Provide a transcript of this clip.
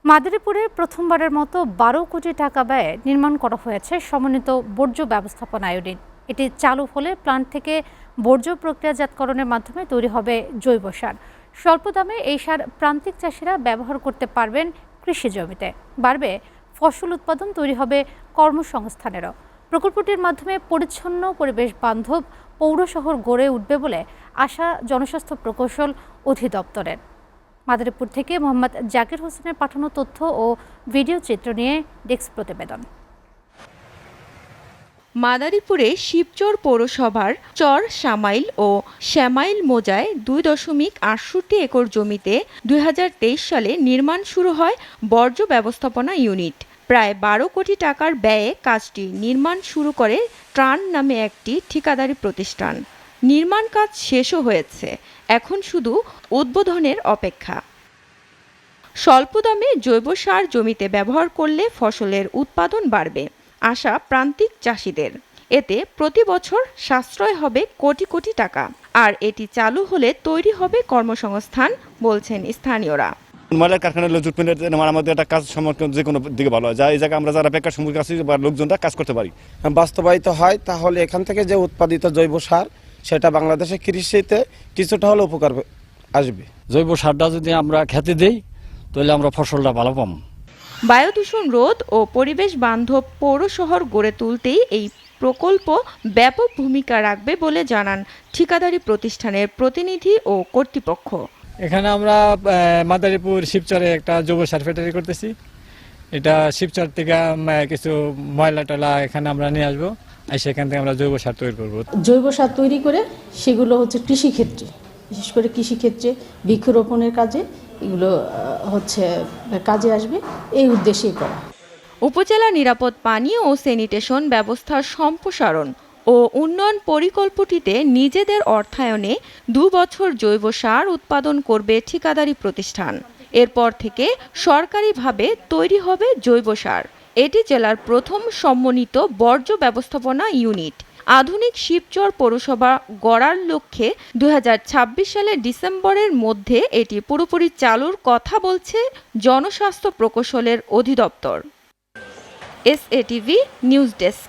মাদারীপুরে প্রথমবারের মতো ১২ কোটি টাকা ব্যয়ে নির্মাণ করা হয়েছে সমন্বিত বর্জ্য ব্যবস্থাপনা ইউনিট। এটি চালু হলে প্ল্যান্ট থেকে বর্জ্য প্রক্রিয়াজাতকরণের মাধ্যমে তৈরি হবে জৈব সার। স্বল্প দামে এই সার প্রান্তিক চাষিরা ব্যবহার করতে পারবেন কৃষি জমিতে। বাড়বে ফসল উৎপাদন, তৈরি হবে কর্মসংস্থানেরও। প্রকল্পটির মাধ্যমে পরিচ্ছন্ন পরিবেশ বান্ধব পৌর শহর গড়ে উঠবে বলে আশা জনস্বাস্থ্য প্রকৌশল অধিদপ্তরের। মাদারীপুর থেকে মোহাম্মদ জাকির হোসেনের পাঠানো তথ্য ও ভিডিও চিত্র নিয়ে ডেস্ক প্রতিবেদন। মাদারীপুরে শিবচর পৌরসভার চর সামাইল ও শ্যামাইল মোজায় 2.68 একর জমিতে 2023 সালে নির্মাণ শুরু হয় বর্জ্য ব্যবস্থাপনা ইউনিট। প্রায় 12 কোটি টাকার ব্যয়ে কাজটি নির্মাণ শুরু করে ত্রাণ নামে একটি ঠিকাদারি প্রতিষ্ঠান। নির্মাণ কাজ শেষও হয়েছে, এখন শুধু উদ্বোধনের অপেক্ষা। স্বল্প দামে জৈব সার জমিতে ব্যবহার করলে ফসলের উৎপাদন বাড়বে, আশা প্রান্তিক চাষিদের। এতে প্রতি বছর সাশ্রয় হবে কোটি কোটি টাকা, আর এটি চালু হলে তৈরি হবে কর্মসংস্থান, বলছেন স্থানীয়রা। ময়লার কারখানার লোক আমাদের একটা কাজ সম্পর্কে যে কোনো দিকে ভালো হয়, যা এই জায়গায় আমরা যারা বেকার সম্মুখীন আছি বা লোকজনরা কাজ করতে পারি। বাস্তবায়িত হয় তাহলে এখান থেকে যে উৎপাদিত জৈব সার সেটা বাংলাদেশের কৃষিতে কিছুটা হলে উপকার আসবে। জৈব সারটা যদি আমরা খেতে দেই তাহলে আমরা ফসলটা ভালো পাবো। বায়ু দূষণ রোধ ও পরিবেশ বান্ধব পৌর শহর গড়ে তুলতেই এই প্রকল্প ব্যাপক ভূমিকা রাখবে বলে জানান ঠিকাদারি প্রতিষ্ঠানের প্রতিনিধি ও কর্তৃপক্ষ। এখানে আমরা মাদারীপুর শিবচরে একটা জৈব সার ফ্যাক্টরি করতেছি। এটা শিবচর থেকে কিছু ময়লা টলা এখানে আমরা নিয়ে আসবো, আর সেখান থেকে আমরা জৈব সার তৈরি করবো। জৈব সার তৈরি করে সেগুলো হচ্ছে কৃষিক্ষেত্রে, বিশেষ করে কৃষিক্ষেত্রে বৃক্ষরোপণের কাজে এগুলো হচ্ছে কাজে আসবে, এই উদ্দেশ্যেই করা। উপজেলা নিরাপদ পানি ও স্যানিটেশন ব্যবস্থার সম্প্রসারণ ও উন্নয়ন পরিকল্পটিতে নিজেদের অর্থায়নে 2 বছর জৈব সার উৎপাদন করবে ঠিকাদারি প্রতিষ্ঠান। এরপর থেকে সরকারিভাবে তৈরি হবে জৈব সার। এটি জেলার প্রথম সমন্বিত বর্জ্য ব্যবস্থাপনা ইউনিট। আধুনিক শিবচর পৌরসভা গড়ার লক্ষ্যে 2026 সালের ডিসেম্বরের মধ্যে এটি পুরোপুরি চালুর কথা বলছে জনস্বাস্থ্য প্রকৌশলের অধিদপ্তর। SATV news desk.